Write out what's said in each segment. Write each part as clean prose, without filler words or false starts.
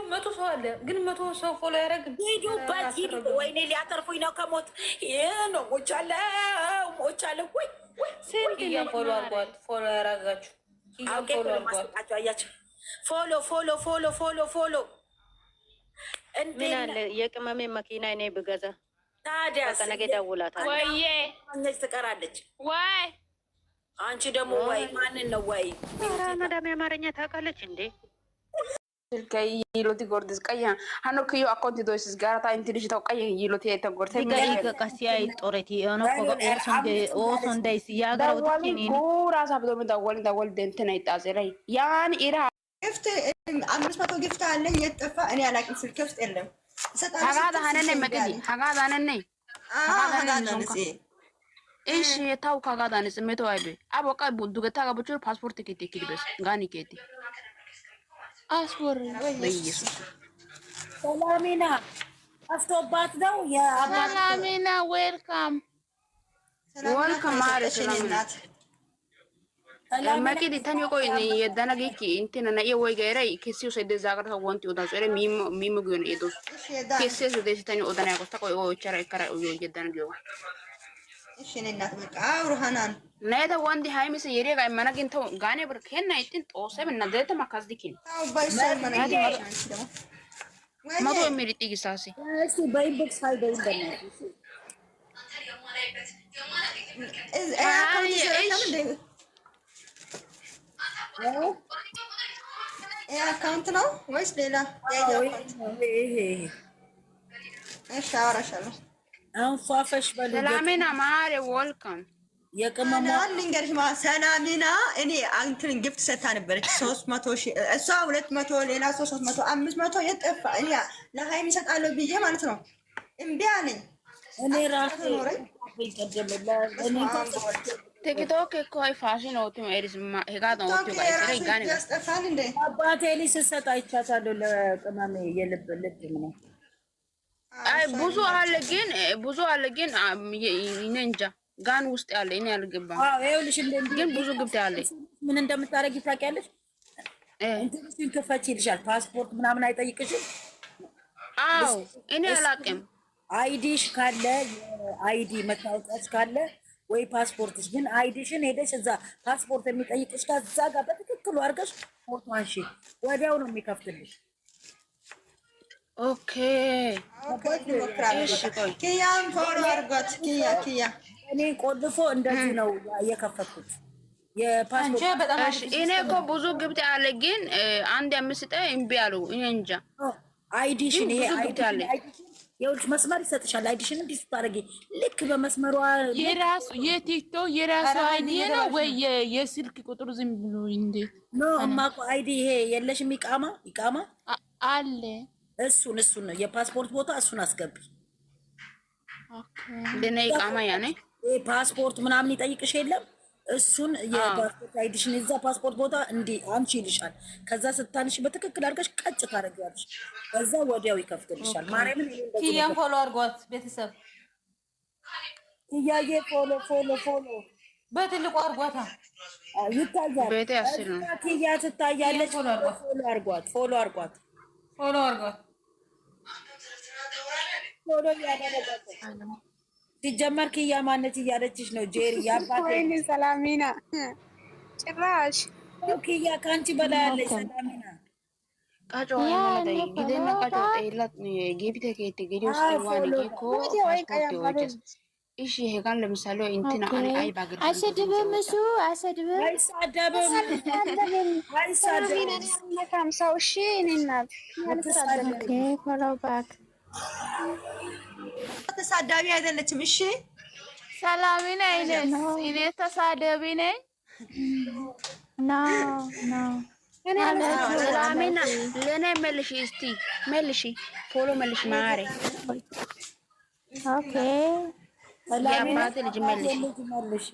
መቶ ሰው አለ ግን መቶ ሰው ፎሎ ያደረግ ሂዱበት ሂዱ። ወይኔ ሊያተርፉኝ ነው ከሞት ነው። ሞቻለሁ ወይ ስንት ፎሎ አድርጓል። ፎሎ ያደረጋችሁ ፎሎ ማስጣቸው አያቸው። ፎሎ ፎሎ ፎሎ ፎሎ ፎሎ ምን አለ የቅመሜ መኪና እኔ ብገዛ ታዲያ ነገ ደውላታለሁ። ወይዬ ትቀራለች ወይ አንቺ ደግሞ ወይ ማንን ነው ወይ ማዳም አማርኛ ታውቃለች እንዴ? Kay yiloti gordes kaya hano kiyo akonti dosis garata intilish taw kaya yiloti eta gorte ga qasiya toreti ono ko oson dais ya garawtini gura sabdo me dawal dentena itazelay yan ira ግፍት 500 ግፍት አለኝ የጠፋ እኔ አላውቅም። ስልክ ውስጥ የለም። ሀጋዳ ሀነነ መገዲ ሀጋዳ ሀነነ እሺ ታው ሀጋዳ ነስ መቶ አይበ አቦቃ ቡዱገታ ጋብቹ ፓስፖርት ከቴ ከዲበስ ጋኒ ከቴ አስወር በኢየሱስ ሰላሚና አፍቶባት ነው ሰላሚና ዌልካም ማረ ሰላሚናት መኪዲ ተን ይቆይ የዳናጊኪ እንትና ነው ወይ ጋራ ከሲው ሰደ ዛጋታ ወንት ወዳ ሰረ ሚሙ ግን እዶስ ከሲው ሰደ ተን ወዳና ያቆታ ቆይ ወይ ቸራ ይከራ ወይ የዳናጊው እሺ ነናት በቃ አውሩሃናን ነይታ ወንዲ ሃይሚስ የሬ ጋር ማናጊን ተው ጋኔ ብር ከና ይጥን ጦሰብ እና ደተ ማካዝዲኪን ታው ባይሰር ማናጊ ማዶ የሚሪ ጥቂሳሲ እሺ ባይቦክስ ሃይ ባይበና አካውንት ነው ወይስ ሌላ? እሺ አወራሻለሁ። አንፋፈሽ በሉ ሰላሚና ማረ ወልካም የቅመማ ልንገርሽ ሰላሚና እኔ አንተን ግፍት ሰታ ነበረች 300 ሺህ እሷ 200 ሌላ 300 500 የጠፋ እኔ ለሃይሚ ሰጣለሁ ብዬ ማለት ነው እምቢ አለኝ። እኔ ራሴ ቲክቶክ እኮ ፋሽን ነው ማለት ሄጋዶ ነው ማለት ጋኔ ያስጠፋል እንዴ? አባቴ ሊሰጣ አይቻታለሁ ለቅመሜ የልብ ነው። አይ ብዙ አለ ግን እኔ እንጃ ጋን ውስጥ ያለ እኔ አልገባም። አዎ ይኸውልሽ ግን ብዙ ግብት ያለ ምን እንደምታረጊ ታውቂያለሽ? እንትንሽን ክፈች ይልሻል። ፓስፖርት ምናምን አይጠይቅሽም? አዎ እኔ አላውቅም። አይዲሽ ካለ አይዲ መታወቂያሽ ካለ ወይ ፓስፖርትሽ ግን አይዲሽን ሄደሽ እዛ ፓስፖርት የሚጠይቅሽ ከዛ ጋር በትክክሉ አድርገሽ ፎቶ አንሺ፣ ወዲያው ነው የሚከፍትልሽ። ኦኬ ኪያን ፎሎ አድርጓት። ኪያ እኔ ቆልፎ እንደዚህ ነው የከፈትኩት የፓስፖርት። እኔ እኮ ብዙ ግብት አለ ግን አንድ አምስት እምቢ አሉ። እኔ እንጃ አይዲሽን ይሄ የውጭ መስመር ይሰጥሻል። አይዲሽን እንዲህ ስታደርጊ ልክ በመስመሯ የራሱ የቲክቶክ የራሱ አይዲ ነው ወይ የስልክ ቁጥሩ ዝም ብሎ እንዴት ነው? እማኮ አይዲ ይሄ የለሽም? ይቃማ አለ። እሱን ነው የፓስፖርት ቦታ እሱን አስገቢ። ኦኬ ለኔ ይቃማ ያኔ ፓስፖርት ምናምን ይጠይቅሽ የለም? እሱን የፓስፖርት አይዲሽን እዛ ፓስፖርት ቦታ እንዲ አንቺ ይልሻል። ከዛ ስታንሽ በትክክል አድርገሽ ቀጭ ታደርጊያለሽ። ከዛ ወዲያው ይከፍትልሻል። ማርያምን ኪያን ፎሎ አድርጓት ቤተሰብ ኪያዬ ፎሎ በትልቁ አድርጓታ ይታያል። ቤቴ ያስል ነው ኪያ ትታያለች። ፎሎ አድርጓት ፎሎ ያደረጋት ሲጀመር ኪያ ማነች እያለችሽ ነው ጄሪ ያባቴ ሰላሚና ጭራሽ ኪያ ካንቺ በላይ ያለች ሰላሚና ቃጮ ማለት ይገደና ቃጮ ጠይላት ጌቢቴ ከይት ጌዲዮስ ዋን ይኮ እሺ ሄጋን ለምሳሌ እንትና አይ ባገር አይሰድብም እሱ አይሰድብም አይሳደብም ሰው እሺ እኔናት ፎሎ ባክ ተሳዳቢ አይደለችም። እሺ ሰላሚና እኔ ተሳዳቢ ነኝ። ኖ ሰላሚና ለኔ መልሺ ፎሎ መልሺ ማሬ ኦኬ ያባቴ ልጅ መልሺ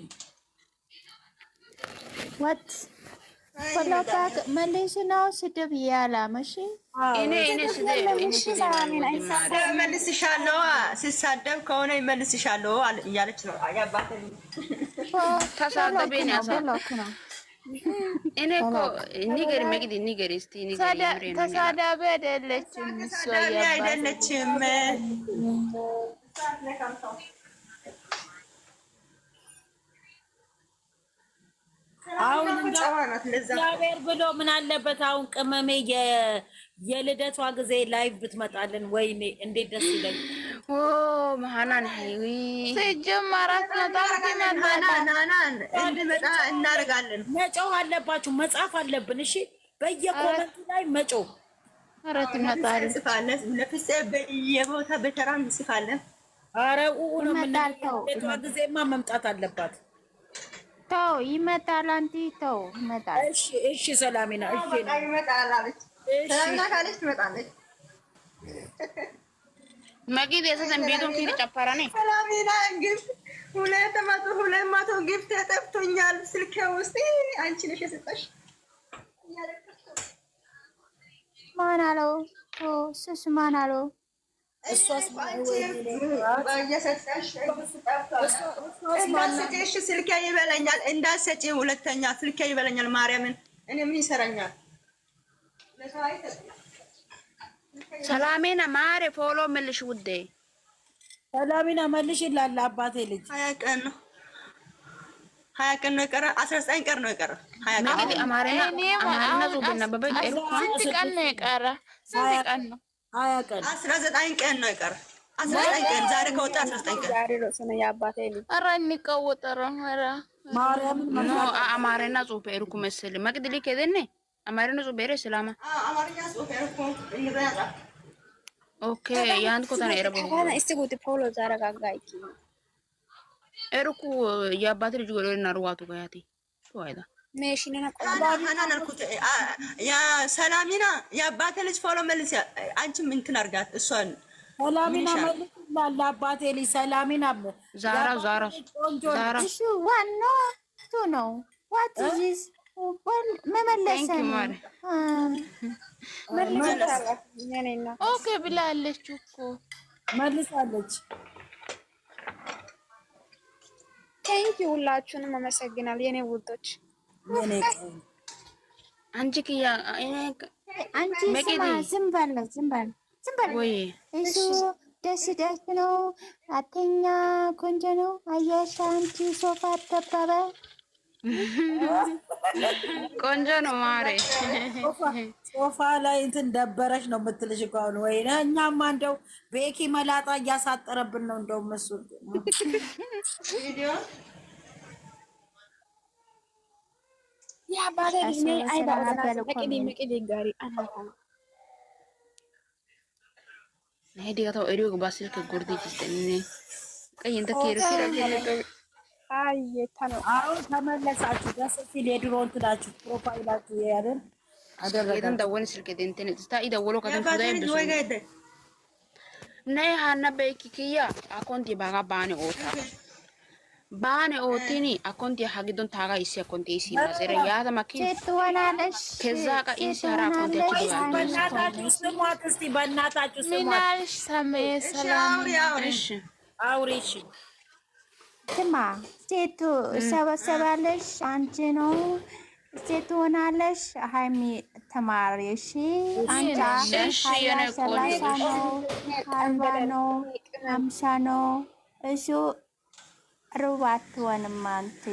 what ፎሎ ባክ መልሽ ነው ስድብ ያላ መሺ እኔ መልስሻለሁ ሲሳደብ ከሆነ ይመልስሻለሁ እያለች ነው። አያባቴ ተሳደበኝ እኔ እኮ ንገሪ መግዲ ንገሪ እስቲ ንገሪ ተሳዳቢ አይደለችም እሷ አይደለችም። አሁን እግዚአብሔር ብሎ ምን አለበት አሁን ቅመሜ የልደቷ ጊዜ ላይቭ ብትመጣልን፣ ወይኔ እንዴት ደስ ይለኝ። ኦ ማሃናን ሃይዊ ሲጀመራት እንድመጣ እናደርጋለን። መጮህ አለባችሁ፣ መጻፍ አለብን። እሺ በየኮመንቱ ላይ መጮህ። ኧረ ትመጣለች እንጽፋለን። ለፍፄ በየቦታ በተራ እንጽፋለን። ኧረ ነው የምንለው። ልደቷ ጊዜማ መምጣት አለባት። ተው ይመጣል። አንቲ ተው ይመጣል። እሺ እሺ ሰላሚና እሺ ይመጣል አለች። ሰላሚና ካለች ትመጣለች። መግዲ የሰሰን ቤቱን ፊት ጨፈራኔ ሰላሚና ግፍት 200 ግፍት ተጠፍቶኛል ስልኬ ውስጥ አንቺ ነሽ የሰጠሽ። ማን አለው? እሱስ ማን አለው? እሷስ በየሰጠሽ እንዳትሰጪ ስልኬ ይበለኛል። እንዳትሰጪ ሁለተኛ ስልኬ ይበለኛል። ማርያምን እኔ ምን ይሰራኛል? ሰላሜና ማሬ ፎሎ መልሽ ውዴ። ሰላሚና መልሽ ይላል አባቴ ልጅ 20 ቀን ነው 20 ቀን ነው የቀረ 19 ቀን ነው የቀረ 20 ቀን መግዲ አማርኛ ዙብና በበይ ስንት ቀን ነው የቀረ? ስንት ቀን ነው? 20 ቀን 19 ቀን ነው የቀረ 19 ቀን ዛሬ ከወጣ 19 ቀን ዛሬ ነው ሰነ ያባቴ ልጅ ኧረ እንቀወጠረ ኧረ ማርያምን አማርኛ ጹፍ ኤርኩ መስል መግዲ ልከደነ አማርኛ ጹፍ ኤረ ሰላማ አማርኛ ጽሁፍ ኤርኩ እንግዲህ ኦኬ ያን ኮታ ነው ኤረቦ እስቲ ጉድ ፖሎ ዛረጋጋይኪ ኤርኩ ያባቴ ልጅ ወለና ሩዋቱ ጋያቲ ሾይዳ ሜሽንና ያ ሰላሚና የአባቴ ልጅ ፎሎ መልስ። አንቺም እንትን አድርጋት እሷን ሰላሚና መልስ ይላል አባቴ ልጅ ሰላሚና ዛራ እሱ ዋናው እሱ ነው። ዋት ኢዝ መመለስ ኦኬ ብላለች እኮ መልሳለች። ቴንኪ ሁላችሁንም አመሰግናለሁ የኔ ውዶች። አንቺ ክያ አንቺ ስማ ዝም በል ወይ እሱ ደስ ነው። አተኛ ቆንጆ ነው። አየሽ አንቺ ሶፋ ተባበ ቆንጆ ነው ማሬ። ሶፋ ላይ እንትን ደበረሽ ነው የምትልሽ እኮ አሁን። ወይኔ እኛማ እንደው ቤኪ መላጣ እያሳጠረብን ነው እንደው እሱ ቪዲዮ ያ ባለ ልጅ አይባላ መቅዲ ጋሪ አናታ ነይ ዲጋታው ኤሪዮ ባሲል ከጎርዲ ይስተኒ ቀይ እንተ ከረሲ ረጀለቶ አይየታነው። አሁን ተመለሳችሁ። ደስ ሲል የድሮ እንትናችሁ ፕሮፋይላችሁ ያያለን አደረጋችሁ። የደን ደወን ስልክ እንትን ስታ ይደወሎ ከተን ሱዳይ ብሱ ነይ ሃና በኪኪያ አኮንቲ ባጋ ባኔ ኦቲኒ አኮንቲ ሀጊዶን ታጋ ይሲ አኮንቲ ይሲ ማዘረ ያታ ማኪን ትወናለሽ ከዛ ቃ ይሲ ሀራ አኮንቲ አቺ በእናታችሁ ስሟት እስቲ በእናታችሁ ስሟት። ሚናልሽ ሰሜ ሰላም እሺ አውሪሽ ስማ ሴቱ ሰበሰባለሽ አንቺ ነው ሴቱ ሆናለሽ። ሃይሚ ተማሪ እሺ አንቺ የኔ ቆንጆ ነው 40 ነው 50 ነው እሱ ሩባት ወንማንቲ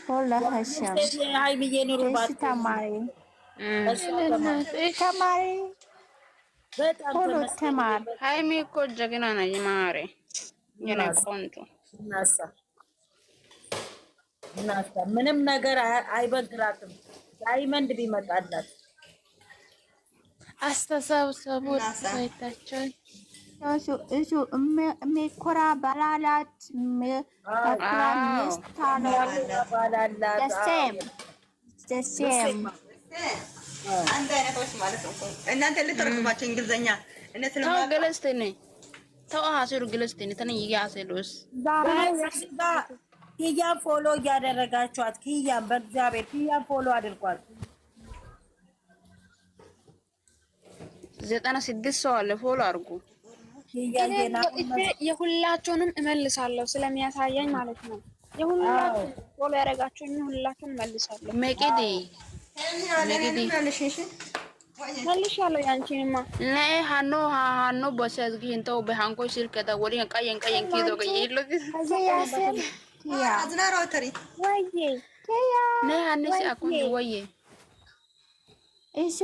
ሁለሽም ሃይሚዬ ሩባት ተማሪ በጣም ሁሉ ተማሪ ሃይሚ እኮ ጀግና ነኝ ማሬ የኔ ቆንጆ እናሳ ምንም ነገር አይበግራትም። ዳይመንድ ቢመጣላት አስተሳሰቡ ወይታቸው እሱ የሚኮራ ባላላት የሚኮራ ሚስት አለው። ደሴም አንድ አይነቶች ማለት ነው። እናንተ ልትረግባቸው እንግሊዘኛ ተው ገለስተኔ ተው አሰሩ ገለስተኔ ተነ ይያሰሉስ ኪያን ፎሎ እያደረጋችኋት ኪያን በእግዚአብሔር ኪያን ፎሎ አድርጓል። 96 ሰው አለ ፎሎ አድርጉ። የሁላቸውንም እመልሳለሁ ስለሚያሳየኝ ማለት ነው። የሁላችሁ ፎሎ ያደረጋችሁኝ ሁላችሁን መልሳለሁ። መቅዲ መልሻለሁ። ያንቺንማ ነይ ሃኖ በሰዝጊ እንተው በሃንኮ ስልከታ ወዲ ቀየን ኪዶ ቀይሎ አዝናራውተሪ ወይዬ ነይ ሃንሲ አኩን ወይዬ እሱ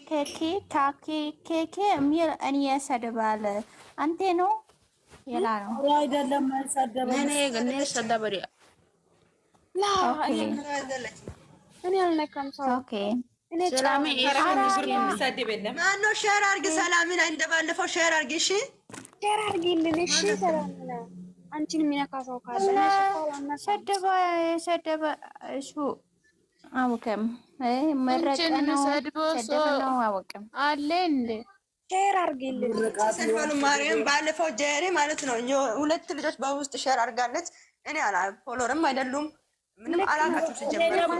ኬኬ የሚል እኔ ያሰድባል። አንተ ነው የላ ነው አይደለም አይሰደበ ነይ ሰዳበሪ ላ እኔ አልነካም ሰው ኦኬ ሰላም ማነው ሼር አድርጊ ሰላምን እንደባለፈው ሼር አድርጊ እሺ ሼር አድርጊልን እሺ ሰላምና አንቺን የሚነካ ሰው ካለ ሰደበ እሱ አውቀም መረቀ ነው ሰደበ ነው አውቀም አለ እንዴ ሼር አድርጊልን ሰልፈኑ ማርያም ባለፈው ጀሪ ማለት ነው ሁለት ልጆች በውስጥ ሼር አድርጋለች። እኔ ፎሎወርም አይደሉም ምንም አላካችሁ ሲጀመር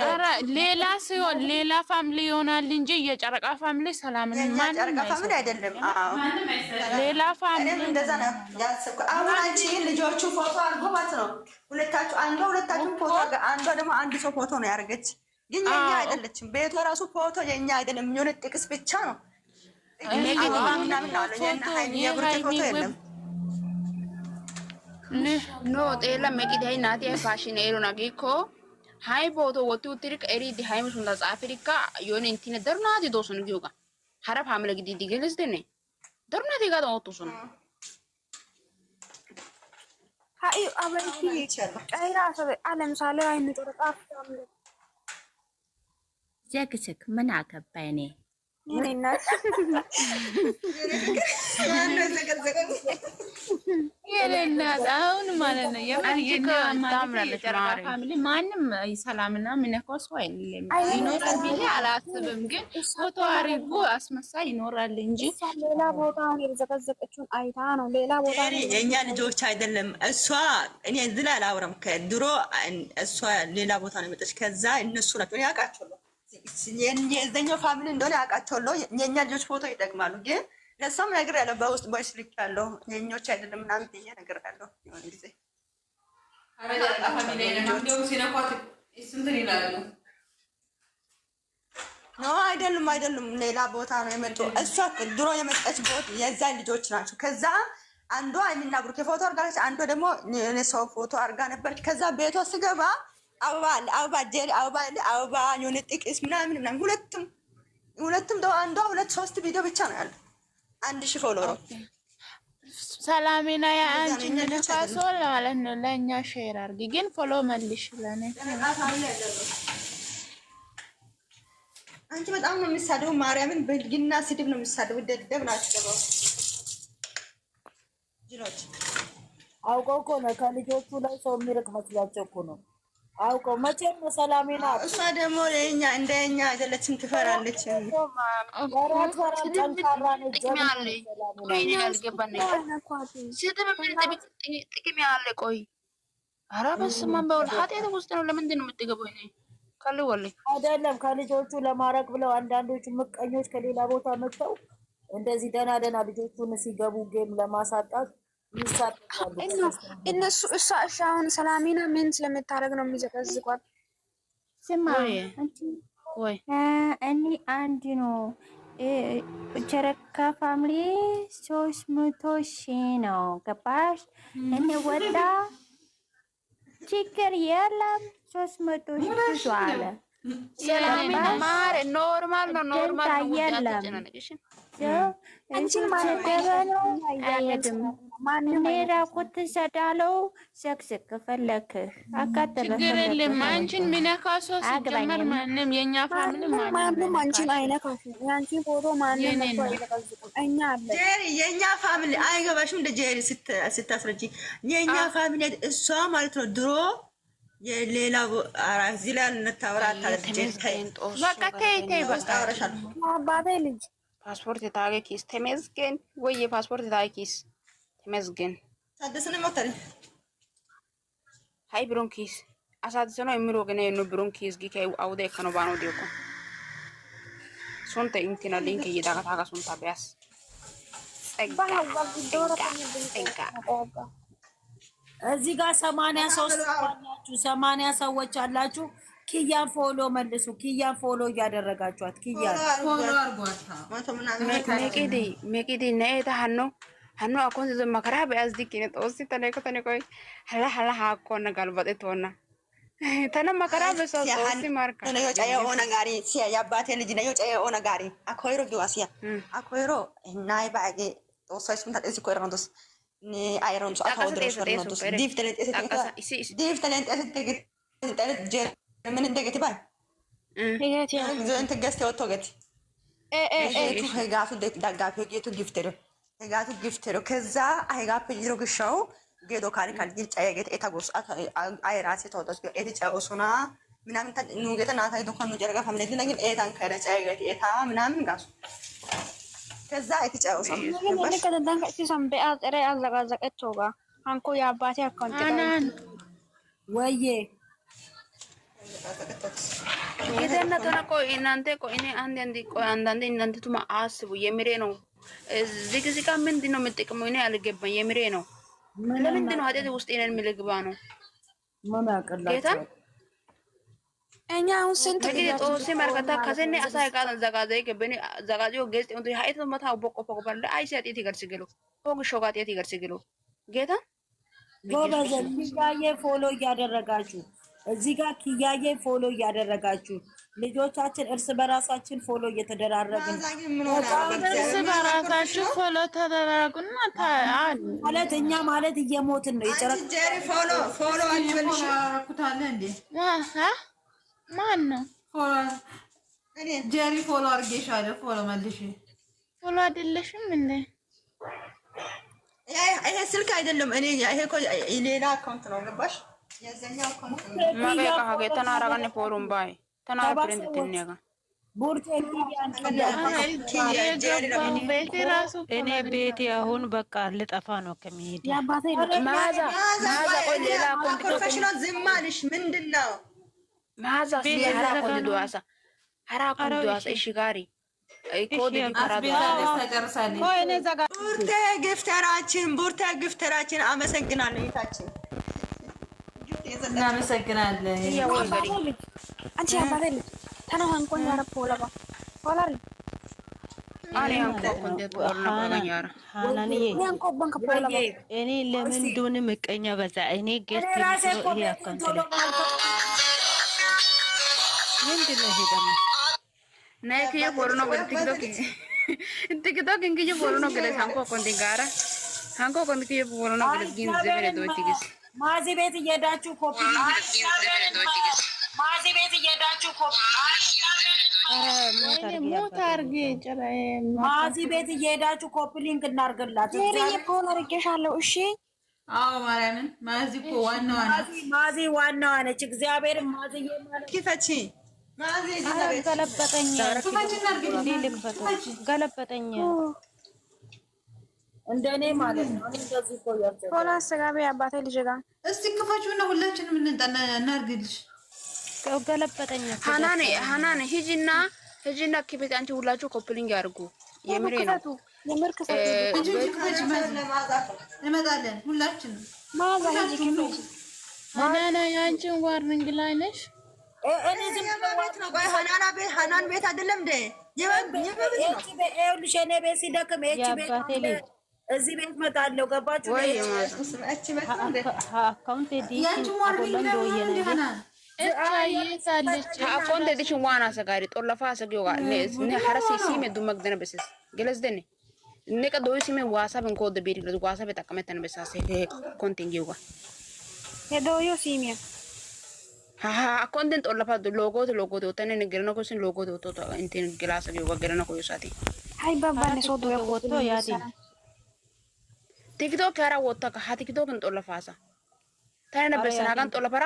ኧረ ሌላ ሲሆን ሌላ ፋሚሊ ይሆናል እንጂ የጨረቃ ፋሚሊ ሰላምን ማን ጨረቃ ፋሚሊ አይደለም። አዎ ሌላ ፋሚሊ እንደዛ ነው ያሰብኩ። አሁን አንቺ ልጆቹ ፎቶ አድርጎ ማለት ነው ሁለታችሁ ሁለታችሁ ፎቶ አንዷ ደግሞ አንድ ሰው ፎቶ ነው ያደረገች። ግን የኛ አይደለችም። ቤቷ ራሱ ፎቶ የኛ አይደለም። የሆነ ጥቅስ ብቻ ነው ምናምን አለ የና ሃይሚ የብሩክ ፎቶ የለም። no tela mekidi hay nati ay fashion ero nagiko hay boto wotu tirik eri di hay musunda afrika yone intine darnadi dosun giyoga hara family gidi digeles dene darnadi ga dotu sun hay abayti qayra sabe aለም ሳለ አይኑ ተጣጣፍ ዘግዝግ ምን አገባኝ እኔ እኔና የሌላት አሁን ማለት ነው ፋሚሊ ማንም ሰላምና ምነካው ሰው አይደለም። ይኖራል ብዬ አላስብም። ግን ፎቶ አሪጎ አስመሳይ ይኖራል እንጂ ሌላ ቦታ አሁን የተዘቀዘቀችውን አይታ ነው ሌላ ቦታ የኛ ልጆች አይደለም። እሷ እኔ እዚህ ላይ አላወራም። ከድሮ እሷ ሌላ ቦታ ነው የመጣች። ከዛ እነሱ ናቸው ያውቃቸዋለሁ። የእዛኛው ፋሚሊ እንደሆነ ያውቃቸዋለሁ። የኛ ልጆች ፎቶ ይጠቅማሉ ግን ለሰም ነገር ያለው በውስጥ ቦይስ ልክ ያለው የኞች አይደለም ምናምን ብዬ ነገር ያለው የሆነ ጊዜ አበዳ ፋሚሊ ለማንደው ሲነኳት እንትን ይላሉ። ነው አይደለም ሌላ ቦታ ነው የመጡ። እሷ ድሮ የመጣች ቦታ የዛ ልጆች ናቸው። ከዛ አንዷ የሚናብሩ ከፎቶ አርጋለች፣ አንዷ ደግሞ እኔ ሰው ፎቶ አርጋ ነበረች። ከዛ ቤቷ ስገባ አበባ የሆነ ጥቅስ ምናምን ሁለቱም ደው አንዷ ሁለት ሶስት ቪዲዮ ብቻ ነው ያለው። 1000 ፎሎወር ሰላሜና ያንቺ ነካሶ ማለት ነው። ለኛ ሼር አድርጊ ግን ፎሎ መልሽ ለኔ። አንቺ በጣም ነው የሚሳደው። ማርያምን በግና ስድብ ነው የሚሳደው። ደደብ ናችሁ ደግሞ ጅሎች። አውቀው እኮ ነው ከልጆቹ ላይ ሰው የሚርቅ መስሏቸው እኮ ነው። አውቀው መቼም ሰላሜና እሷ ደግሞ ለኛ እንደኛ አይደለችም፣ ትፈራለች። ቆይ ኧረ በስመ አብ በወልድ ኃጢአት ውስጥ ነው። ለምንድን ነው የምትገባው? እኔ ካልወልኝ አይደለም ከልጆቹ ለማረቅ ብለው አንዳንዶቹ ምቀኞች ከሌላ ቦታ መጥተው እንደዚህ ደና ልጆቹን ሲገቡ ጌም ለማሳጣት እነሱ እሷ አሁን ሰላሚና ምን ስለምታደርግ ነው የሚዘቀዝቋት? ስማ ወይ እኔ አንድ ነው ጨረቃ ፋሚሊ 300,000 ነው ገባሽ? እኔ ወጣ ችግር የለም 300,000 ብዙ አለ። ሰላሚና ማር ኖርማል ነው የለም አንቺን ማለት ነው አይደለም ማንም ራቁት ሰዳለው ሰክሰክ ፈለክ አቃተለ ችግር የለም። አንቺን ሚነካ ሰው ሲጀመር ማንም የኛ ፋሚሊ ማንም አንቺን አይነካሽ። ያንቺ ፎቶ ማንም ነው አይነካሽ። እኛ አለ ጄሪ የኛ ፋሚሊ አይገባሽም። እንደ ጄሪ ስታስረጂ የኛ ፋሚሊ እሷ ማለት ነው ድሮ የሌላ አራዚ ላይ እንታወራ በቃ ተይ በቃ አባቴ ልጅ ፓስፖርት የታገኪስ ተመዝገን ወይ የፓስፖርት የታገኪስ ተመዝገን ታደሰነ ሞተሪ ሃይ ብሮንኪስ አሳድሰ ነው የሚሮ ገና የኑ ብሮንኪስ ጊዜ አውደ ከኖ ባኖ ዲዮኮ ሶንተ ኢንቲና ሊንክ እየዳጋታጋ ሶንታ ቢያስ እዚህ ጋር 83 አላችሁ፣ 80 ሰዎች አላችሁ። ኪያን ፎሎ መልሱ። ኪያን ፎሎ እያደረጋችኋት ኪያን ፎሎ አርጓታ ሜቂዲ ነኤታ ሀኖ አኮን ዘመከራ በያዝ ዲኪነ ጦሲ ተነኮ ሀላ ሀኮነ ጋልበጤ ቶና ተነ መከራ በሶ ጦሲ ማርካ ነዮ ጫየ ኦና ጋሪ ሲያ ያባቴ ልጅ ነዮ ጫየ ኦና ጋሪ አኮይሮ ጊዋሲያ አኮይሮ ናይ ባጌ ጦሳይስ ምን ታጥሲ ኮይሮ ንዶስ ኒ አይሮን ሶ አታው ድረስ ወርኖዶስ ዲፍ ተለንጤ ጀር ምን እንደገት ባይ ሄገት ያ ዘንት ገስተ ወጥቶ ገት ቱ ሄጋቱ ደጋፊ ጌቱ ጊፍተር ሄጋቱ ጊፍተር ከዛ አይጋፕ ይሮ ግሻው ጌዶ ካሪ ካል ጫየ ገት ኤታ ጎስ አይ ራሴ ተወጣስ ኤቲ ጫውሱና ምናምን ኑ ገተና ታይቶ ከኑ ጀርጋ ፈምለት ለግን ኤታን ከረ ጫየ ገት ኤታ ምናምን ጋሱ ከዛ ኤቲ ጫውሱ ምን ከደንዳን ከሲሳም በአዝ ረ አዘጋዘቀቸው ጋ አንኮ የአባቴ አካውንት አናን ወዬ ጌተና ተናቆ እናንተ ቆ እኔ አንዳንዴ እናንተ ቱማ አስቡ የምሬ ነው ዚግዚጋ ምንድን ነው የምጠቅመው እኔ አልገባኝ የምሬ ነው ለምንድን ነው ኃጢአት ውስጥ እኔን የሚልግባ ነው ምን አቀላችሁ እኛ አሁን ስንት ጊዜ ጦሲ ማርካታ ከሰኔ አሳይ ቃል ዘጋዘይ ከበኔ ዘጋዚዮ ገስት እንት ሀይት መታ ቦቆ ፎቆ ባለ አይ ሲያጤት ይገርሲግሉ ፎግ ሾጋጤት ይገርሲግሉ ጌታ ጎበዝ ኪያዬ ፎሎ እያደረጋችሁ እዚህ ጋር ኪያዬ ፎሎ እያደረጋችሁ ልጆቻችን እርስ በራሳችን ፎሎ እየተደራረግን እርስ በራሳችሁ ፎሎ ተደራረጉና ማለት እኛ ማለት እየሞትን ነው። የጨረቃ ጀሪ ፎሎ አትበልሽ ኩታለ እንዴ ማን ነው ፎሎ ጀሪ ፎሎ አርጌሻለሁ ፎሎ መልሽ ፎሎ አይደለሽም እንዴ ይሄ ስልክ አይደለም እኔ ይሄ እኮ ሌላ አካውንት ነው ገባሽ የዘኛው አካውንት ነው ማገካ ሀገ ተናራጋነ ፎሎም ባይ ተናራ ፕሪንት ትንያጋ ቡርቴ እኔ ቤቴ አሁን በቃ ልጠፋ ነው ከመሄድ የአባቴ ማዛ ቆይ ሌላ አካውንት ፕሮፌሽናል ዝማልሽ ምንድነው ማዛ ሲያራ አካውንት ዱዋሳ ሀራ አካውንት ዱዋሳ እሺ ጋሪ ኮድ ቢካራ ዱዋሳ ቆይ ዘጋ ቡርቴ ግፍተራችን አመሰግናለሁ ይታችን እናመሰግናለን አንቺ አባቴ ተናዋን ቆን ያረ ፖላባ ፖላሪ አኔ አንኮ ኮንቴንት ወርና ባጋኛራ ሃናንዬ ያንኮ ባንክ ፖላባ እኔ ለምን እንደሆነ ምቀኛ በዛ እኔ ጌስት ይሄ አካውንት ላይ ምንድን ነው ይሄ ደግሞ ናይክ የፎርኖ ቲክቶክ እንግዲህ የፎርኖ ገለስ አንኮ ኮንቴንት ጋራ አንኮ ኮንቴንት የፎርኖ ገለስ ግን ዘመነ ዶቲግስ ማዚ ቤት እየሄዳችሁ ኮፒ ሞት አርጌ ጭራዬ ማዚ ቤት እየሄዳችሁ ኮፒ ሊንክ እናርግላት። ጀሪዬ ፎሎ አርጌሻለሁ። እሺ አዎ ማርያምን ማዚ እኮ ዋናዋ ነች። ማዚ ዋናዋ ነች። እግዚአብሔር ማዚ ማለት ክፈቺ ማዚ ገለበጠኝ እንዴ ልክፈተው ገለበጠኝ እንደኔ ማለት ነው። እንደዚህ እኮ ያለው ፎሎ አሰጋቢ አባቴ ልጅ ጋር እስቲ ክፈቹና ሁላችንም እናርግልሽ ገለበጠኝ ሃናኔ ሂጂና ክፈት አንቺ ሁላችሁ ኮፕሊንግ ያርጉ የምሬ ነው የምር ክፈቱ እንመጣለን ሁላችንም ማዛ ሂጂ ክፈቱ ሃናና ያንቺን ዋርኒንግ ላይ ነሽ እኔ ዝም ቤት ነው ቆይ ሃናን ቤት አይደለም እንዴ ይኸውልሽ እኔ ቤት ሲደክም ቤት እዚህ ቤት መጣለሁ ገባችሁ ወይ አካውንት ዲሽን አቦላን ዶየነ አኮንቴ ዲሽን ዋና ሰጋሪ ጦለፋ ሰጊው ጋር ነ ሐረሲ ሲሜ ዱመግደነ በሰስ ገለስደነ ነቀ ዶይ ሲሜ ዋሳብ እንኮደ ቤሪ ለዱ ዋሳብ ተቀመጠነ በሳሰ ኮንቴንት ይውጋ የዶዮ ሲሜ አኮንቴንት ጦለፋ ሎጎ ተነ ነገርነ ኮስን ሎጎ ቶ እንትን ግላስ ይውጋ ገረነ ኮዩ ሳቲ አይ ባባነ ሶዶ ወጥቶ ያዲ ቲክቶክ ያራ ወጣ ካ ቲክቶክ እንጦለፋሳ ታነ በሰና ጋን ጦለፈራ